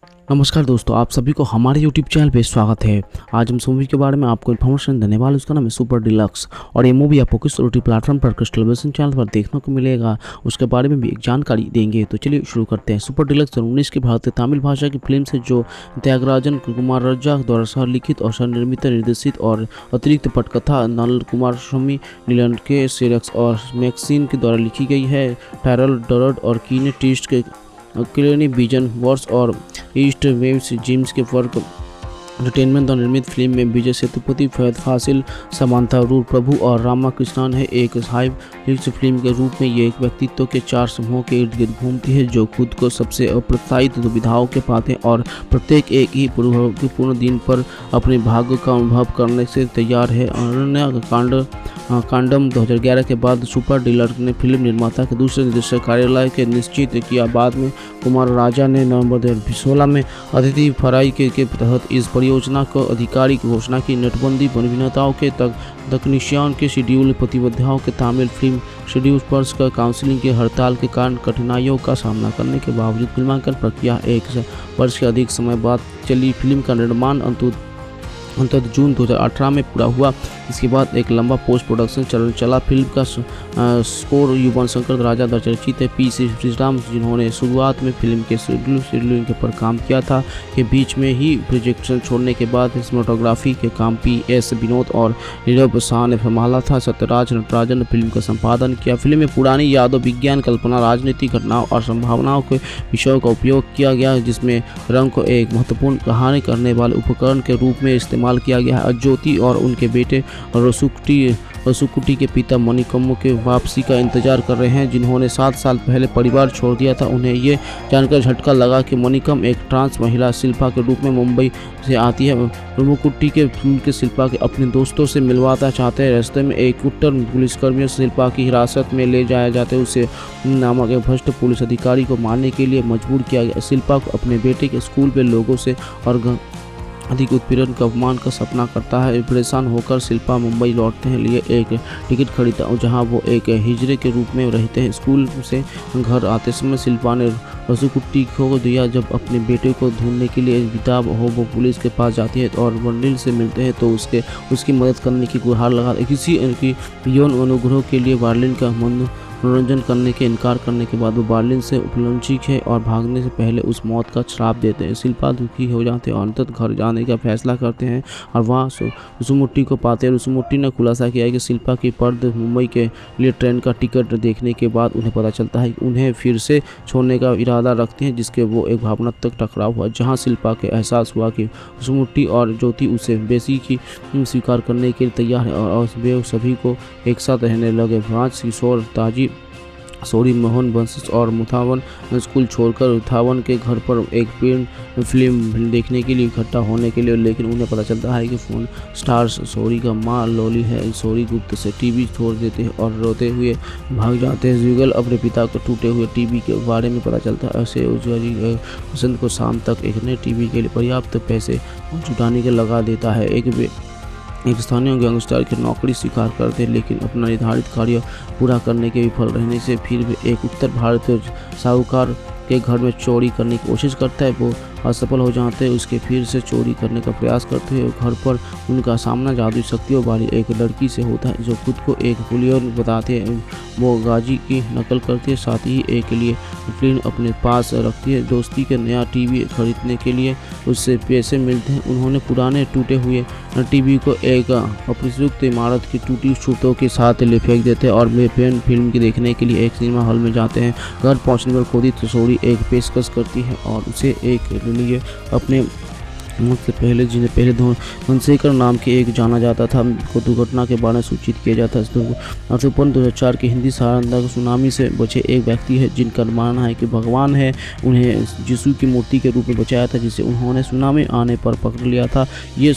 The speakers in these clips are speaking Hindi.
नमस्कार दोस्तों, आप सभी को हमारे यूट्यूब चैनल पे स्वागत है। आज हम इस मूवी के बारे में आपको इन्फॉर्मेशन देने वाले। उसका नाम है सुपर डिलक्स और ये मूवी आपको किस OTT प्लेटफॉर्म पर किस टेलीविजन चैनल पर देखने को मिलेगा, उसके बारे में भी एक जानकारी देंगे। तो चलिए शुरू करते हैं। सुपर डिलक्स 2019 की भारतीय तमिल भाषा की फिल्म है जो त्यागराजन कुमारराजा द्वारा सह-लिखित और सह-निर्मित निर्देशित और अतिरिक्त पटकथा नल कुमारस्वामी, नीलकंठ सेरक्स और मैक्सिन के द्वारा लिखी गई है। टैरल डरड और कीने टीस्ट के क्लेनी विजन वर्स और ईस्ट वेव्स जिम्स के वर्क एंटरटेनमेंट द्वारा निर्मित फिल्म में विजय सेतुपति, फहद फासिल, समांथा रूर प्रभु और रामा कृष्णन है। एक हाई रिस्क फिल्म के रूप में ये एक व्यक्तित्व के 4 समूहों के इर्द गिर्द घूमती है जो खुद को सबसे अप्रत्याशित दुविधाओं के पाते हैं और प्रत्येक एक ही पूर्ण दिन पर अपने भाग्य का अनुभव करने से तैयार है। अरण्य कांडम 2011 के बाद सुपर डिलक्स ने फिल्म निर्माता के दूसरे निर्देशक कार्यालय के निश्चित किया। बाद में कुमार राजा ने नवंबर 2016 में अतिथि फराई के तहत इस परियोजना को आधिकारिक घोषणा की। नोटबंदी अभिनेताओं के तकनीशियन के शेड्यूल प्रतिबद्धताओं के तमिल फिल्म शेड्यूल पर का काउंसिलिंग के हड़ताल के कारण कठिनाइयों का सामना करने के बावजूद फिल्मांकन प्रक्रिया 1 वर्ष के अधिक समय बाद चली। फिल्म का निर्माण अंततः जून 2018 में पूरा हुआ। इसके बाद एक लंबा पोस्ट प्रोडक्शन चरण चला। फिल्म का स्कोर युवन शंकर राजा द्वारा चर्चित है पी श्रीराम, जिन्होंने शुरुआत में फिल्म के शेड्यूलिंग पर काम किया था, के बीच में ही प्रोजेक्शन छोड़ने के बाद सिनेमेटोग्राफी के काम PS विनोद और नीरव शाह ने संभाला था। सत्यराज नटराजन ने फिल्म का संपादन किया। फिल्म में पुरानी यादों, विज्ञान, कल्पना, राजनीतिक घटनाओं और संभावनाओं के विषयों का उपयोग किया गया, जिसमें रंग को एक महत्वपूर्ण कहानी करने वाले उपकरण के रूप में इस्तेमाल किया गया है। ज्योति और उनके बेटे रसुकुटी के पिता मणिकम्मू के वापसी का इंतजार कर रहे हैं, जिन्होंने 7 साल पहले परिवार छोड़ दिया था। उन्हें ये जानकर झटका लगा कि मणिकम एक ट्रांस महिला शिल्पा के रूप में मुंबई से आती है। रमुकुट्टी के शिल्पा के अपने दोस्तों से मिलवाना चाहते हैं। रास्ते में एक कुट्टर पुलिसकर्मियों शिल्पा की हिरासत में ले जाया जाते हैं। उसे नामक एक भ्रष्ट पुलिस अधिकारी को मारने के लिए मजबूर किया गया। शिल्पा को अपने बेटे के स्कूल में लोगों से और अधिक उत्पीड़न का अपमान का सपना करता है। परेशान होकर शिल्पा मुंबई लौटते हैं लिए एक टिकट खरीदा जहां वो एक हिजड़े के रूप में रहते हैं। स्कूल से घर आते समय शिल्पा ने रसुकुट्टी खो दिया। जब अपने बेटे को ढूंढने के लिए बेताब हो वो पुलिस के पास जाती है और वकील से मिलते हैं तो उसकी मदद करने की गुहार लगा। किसी की यौन अनुग्रह के लिए वार्लिन का मनोरंजन करने के इनकार करने के बाद वो बार्लिन से उपलब्धिक है और भागने से पहले उस मौत का श्राप देते हैं। शिल्पा दुखी हो जाते हैं और अंततः घर जाने का फैसला करते हैं और वहाँ रसुमुट्टी को पाते हैं। रसुमुट्टी ने खुलासा किया है कि शिल्पा की पर्द मुंबई के लिए ट्रेन का टिकट देखने के बाद उन्हें पता चलता है कि उन्हें फिर से छोड़ने का इरादा रखते हैं, जिसके वो एक भावनात्मक टकराव हुआ जहाँ शिल्पा के एहसास हुआ कि रसुमुट्टी और ज्योति उसे बेसी की स्वीकार करने के लिए तैयार है और वे सभी को एक साथ रहने लगे। राज किशोर, ताजी सोरी, मोहन बंसिस और मुथावन स्कूल छोड़कर उथावन के घर पर एक फिल्म देखने के लिए इकट्ठा होने के लिए, लेकिन उन्हें पता चलता है कि फोन स्टार सोरी का माँ लोली है। सोरी गुप्त से टीवी छोड़ देते हैं और रोते हुए भाग जाते हैं। जुगल अपने पिता को टूटे हुए टीवी के बारे में पता चलता है। ऐसे वसंत को शाम तक एक नए टीवी के लिए पर्याप्त पैसे जुटाने के लगा देता है। एक स्थानीय गैंगस्टर की नौकरी स्वीकार करते हैं, लेकिन अपना निर्धारित कार्य पूरा करने के विफल रहने से फिर भी एक उत्तर भारतीय साहूकार के घर में चोरी करने की कोशिश करता है। वो असफल हो जाते हैं। उसके फिर से चोरी करने का प्रयास करते हैं। घर पर उनका सामना जादुई शक्तियों वाली एक लड़की से होता है जो खुद को एक पुलियर बताते हैं। वो गाजी की नकल करती है, साथ ही एक लिए फिल्म अपने पास रखती है। दोस्ती के नया टीवी खरीदने के लिए उससे पैसे मिलते हैं। उन्होंने पुराने टूटे हुए टीवी को एक अपरिष्कृत इमारत की टूटी छूतों के साथ ले फेंक देते हैं और वे फिल्म की देखने के लिए एक सिनेमा हॉल में जाते हैं। घर पहुंचने पर खोदी तसोरी एक पेशकश करती है और उसे एक लिए अपने मुझसे पहले जिन्हें पहले धनशेखर नाम के एक जाना जाता था को दुर्घटना के बारे में सूचित किया जाता है। 2004 के हिंदी सहारा सुनामी से बचे एक व्यक्ति है जिनका मानना है कि भगवान है उन्हें यीशु की मूर्ति के रूप में बचाया था, जिसे उन्होंने सुनामी आने पर पकड़ लिया था। ये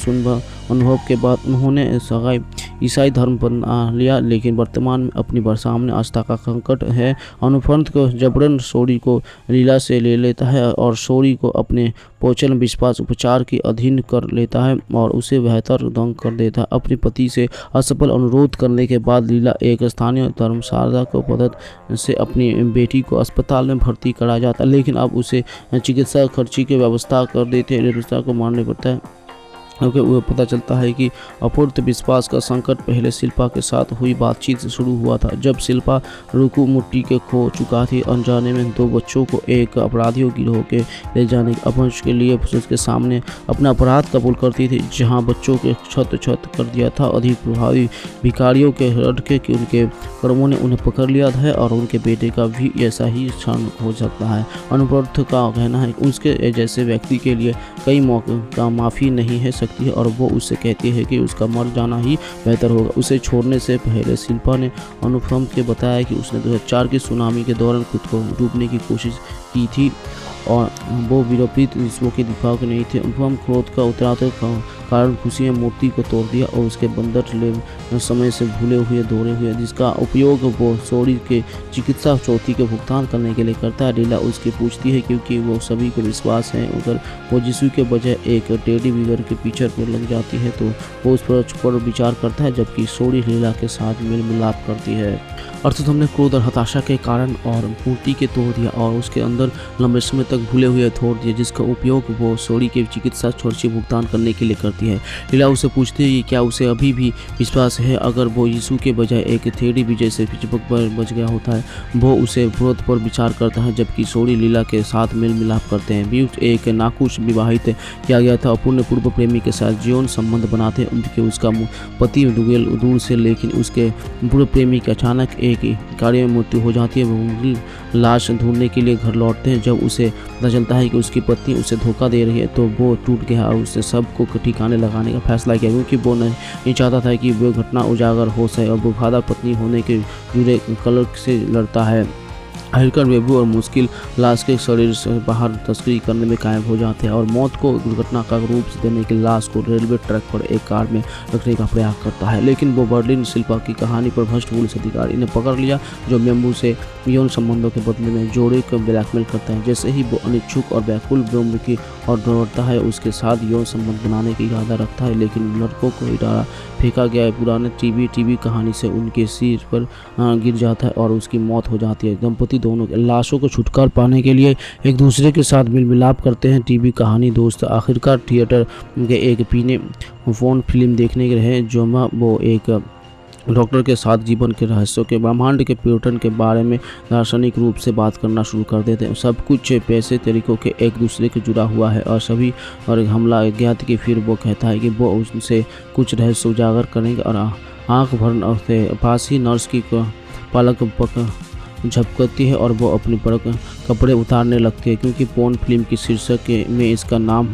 अनुभव के बाद उन्होंने सगाई ईसाई धर्म अपना लिया, लेकिन वर्तमान में अपनी सामने आस्था का संकट है। अनुफंत को जबरन सोरी को लीला से ले लेता है और सोरी को अपने पोचन विश्वास उपचार के अधीन कर लेता है और उसे बेहतर दंग कर देता है। अपने पति से असफल अनुरोध करने के बाद लीला एक स्थानीय धर्मशाला को मदद से अपनी बेटी को अस्पताल में भर्ती कराया जाता है, लेकिन अब उसे चिकित्सा खर्ची की व्यवस्था कर देते हैं। रिश्ता को मानना पड़ता है क्योंकि वो पता चलता है कि अपूर्त विश्वास का संकट पहले शिल्पा के साथ हुई बातचीत से शुरू हुआ था, जब शिल्पा रुकू मुट्ठी के खो चुका थी। अनजाने में 2 बच्चों को एक अपराधियों गिरोह के ले जाने के अपहंस के लिए उसके सामने अपना अपराध कबूल करती थी, जहां बच्चों के छत कर दिया था। अधिक प्रभावी भिखारियों के रटके कि उनके कर्मों ने उन्हें पकड़ लिया है और उनके बेटे का भी ऐसा ही क्षण हो सकता है। अनुपर्थ का कहना है कि उसके जैसे व्यक्ति के लिए कई मौके का माफ़ी नहीं है सकती है और वो उससे कहती है कि उसका मर जाना ही बेहतर होगा। उसे छोड़ने से पहले शिल्पा ने अनुपम के बताया कि उसने 2004 की सुनामी के दौरान खुद को डूबने की कोशिश की थी और वो विरोपित विश्वों के दिफा के नहीं थे। अनुपम क्रोध का उतराते कारण खुशी ने मूर्ति को तोड़ दिया और उसके बंदर ले समय से भूले हुए दौड़े हुए, जिसका उपयोग वो सोरी के चिकित्सा चौथी के भुगतान करने के लिए करता है। लीला उसकी पूछती है क्योंकि वो सभी को विश्वास है अगर वो यीशु के बजाय एक टेडी बिगर के पीछे पर लग जाती है तो वो उस पर विचार करता है, जबकि सोरी लीला के साथ मेल मिलाप करती है। अर्थात हमने क्रोध और हताशा के कारण और मूर्ति के तोड़ दिया और उसके अंदर लंबे समय तक भूले हुए तोड़ दिए, जिसका उपयोग वो सोरी के चिकित्सा खर्ची भुगतान करने के लिए करती है। लीला उसे पूछती है कि क्या उसे अभी भी विश्वास है अगर वो यीशु के बजाय एक थेडी विजय से चिपक पर बच गया होता है। वो उसे विरोध पर विचार करता है, जबकि सोरी लीला के साथ मेल मिलाप करते हैं। बीच एक नाखुश विवाहित किया गया था अपने पूर्व प्रेमी के साथ जीवन संबंध बनाते उनके उसका पति दूर से, लेकिन उसके पूर्व प्रेमी के अचानक एक कार्य में मृत्यु हो जाती है। वो उनकी लाश ढूंढने के लिए घर लौटते हैं। जब उसे पता चलता है कि उसकी पत्नी उसे धोखा दे रही है तो वो टूट गया और उसने सबको ठिकाने लगाने का फैसला किया, क्योंकि वो नहीं चाहता था कि वो घटना उजागर हो सके और वो वफादार पत्नी होने के जुड़े कलर से लड़ता है। आखिरकार बेबू और मुश्किल लाश के शरीर से बाहर तस्करी करने में कायम हो जाते हैं और मौत को दुर्घटना का रूप देने की लाश को रेलवे ट्रैक पर एक कार में रखने का प्रयास करता है, लेकिन वो बर्लिन शिल्पा की कहानी पर भ्रष्ट पुलिस अधिकारी ने पकड़ लिया जो बेम्बू से यौन संबंधों के बदले में जोड़े को ब्लैकमेल करता है। जैसे ही वो अनिच्छुक और व्याकुल बेम्बू की और दौड़ता है उसके साथ यौन संबंध बनाने की इरादा रखता है, लेकिन लड़कों को इटारा फेंका गया है। पुराने टीवी कहानी से उनके सिर पर गिर जाता है और उसकी मौत हो जाती है। दंपति दोनों लाशों को छुटकार पाने के लिए एक दूसरे के साथ मिल मिलाप करते हैं। टीवी कहानी दोस्त आखिरकार थिएटर के एक पीने फोन फिल्म देखने के रहे जो वो एक डॉक्टर के साथ जीवन के रहस्यों के ब्रह्मांड के पैटर्न के बारे में दार्शनिक रूप से बात करना शुरू कर देते हैं। सब कुछ पैसे तरीकों के एक दूसरे के जुड़ा हुआ है और सभी और हमला ज्ञात की फिर वो कहता है कि वो उनसे कुछ रहस्य उजागर करेंगे और आँख भर से पास ही नर्स की पालक झपकती है और वो अपनी कपड़े उतारने लगती है, क्योंकि पोर्न फिल्म की शीर्षक में इसका नाम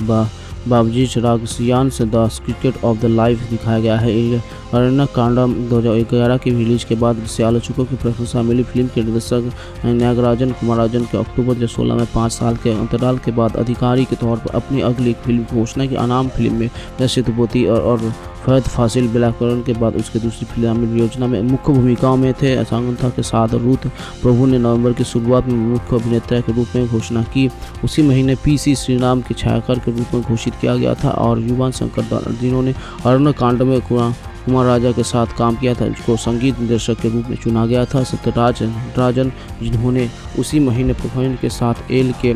बावजीज रागसियान से the cricket of the life दिखाया गया है। अरण्य कांडम 2011 की रिलीज के बाद से आलोचकों की प्रशंसा मिली। फिल्म के निर्देशक नागराजन कुमाराजन के अक्टूबर 2016 में 5 साल के अंतराल के बाद अधिकारी के तौर पर अपनी अगली फिल्म की घोषणा की। अनाम फिल्म में सिद्धपोती और फहद फासिल बिलाकरण के बाद उसकी दूसरी फिल्म योजना में मुख्य भूमिकाओं में थे। असांगता के साथ रूथ प्रभु ने नवंबर की शुरुआत में मुख्य अभिनेता के रूप में घोषणा की। उसी महीने पीसी श्रीराम के छायाकार के रूप में घोषित किया गया था और युवान शंकर जिन्होंने अरण्य कांड में कुमार राजा के साथ काम किया था जिसको संगीत निर्देशक के रूप में चुना गया था। सत्यराज राजन जिन्होंने उसी महीने प्रोफाइन के साथ एल के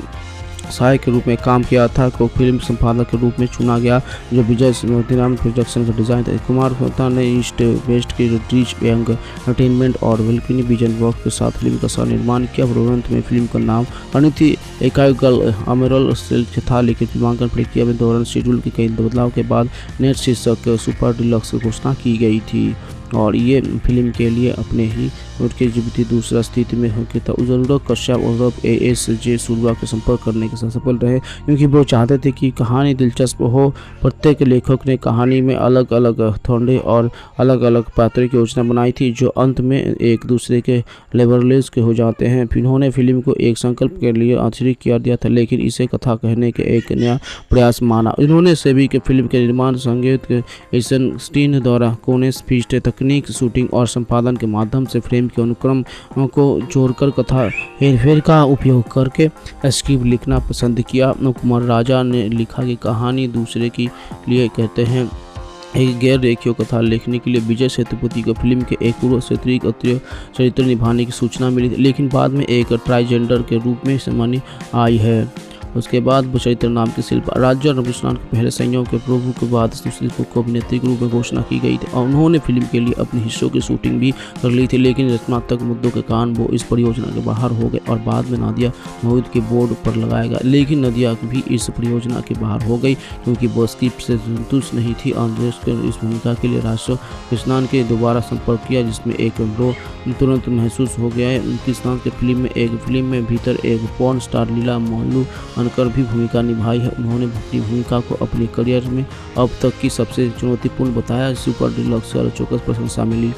सहायक के रूप में काम किया था को फिल्म संपादक के रूप में चुना गया, जो विजय मोतीराम प्रोडक्शन का डिज़ाइन था। कुमार होता ने ईस्ट वेस्ट की रिच यंग एंटरटेनमेंट और वेलकिनी विजन वर्क के साथ फिल्म का सह निर्माण किया। उपरांत में फिल्म का नाम अनिति एकाइगल अमेरल सेल था, लेकिन फिल्मांकन प्रक्रिया में दौरान शेड्यूल के कई बदलाव के बाद नेट शीर्षक सुपर डिलक्स की घोषणा की गई थी और ये फिल्म के लिए अपने ही उनकी जीवित दूसरा स्थिति में होके था जरूरत कश्यप और ASJ सूर्या के संपर्क करने के सफल रहे, क्योंकि वो चाहते थे कि कहानी दिलचस्प हो। प्रत्येक लेखक ने कहानी में अलग अलग थोड़े और अलग अलग पात्रों की योजना बनाई थी, जो अंत में एक दूसरे के लेवरलेस के हो जाते हैं। उन्होंने फिल्म को एक संकल्प के लिए अतिरिक्त कर दिया था, लेकिन इसे कथा कहने के एक नया प्रयास माना। इन्होंने सभी के फिल्म के निर्माण, संगीत एइजनस्टीन द्वारा कोनेस फीस्ट तकनीक, शूटिंग और संपादन के माध्यम से फ्रेम के अनुक्रम को जोड़कर कथा हेरफेर का उपयोग करके स्क्रिप्ट लिखना पसंद किया। कुमार राजा ने लिखा कि कहानी दूसरे के लिए कहते हैं एक गैर रेखीय कथा लिखने के लिए विजय सेतुपति को फिल्म के एक पूर्व क्षेत्रीय चरित्र निभाने की सूचना मिली थी, लेकिन बाद में एक ट्रांसजेंडर के रूप में सामने आई है। उसके बाद वो चरित्र नाम के शिल्पा राज्य और रविशंकर के पहले संयोग के प्रभु के बाद सुशील को अभिनेत्री के रूप में घोषणा की गई थी और उन्होंने फिल्म के लिए अपने हिस्सों की शूटिंग भी कर ली थी, लेकिन रचनात्मक मुद्दों के कारण वो इस परियोजना के बाहर हो गए और बाद में नादिया मौजूद के बोर्ड पर लगाया गया। लेकिन नादिया भी इस परियोजना के बाहर हो गई क्योंकि वो स्क्रिप्ट से संतुष्ट नहीं थी। आंद्रेस ने इस भूमिका के लिए राष्ट्र कृष्णान के दोबारा संपर्क किया, जिसमें एक लो तुरंत महसूस हो गया है। कृष्णान के फिल्म में भीतर एक पॉर्न स्टार लीला मोहल्लू बनकर भी भूमिका निभाई है। उन्होंने अपनी भूमिका को अपने करियर में अब तक की सबसे चुनौतीपूर्ण बताया। सुपर डिलक्स चौकस प्रशंसा मिली।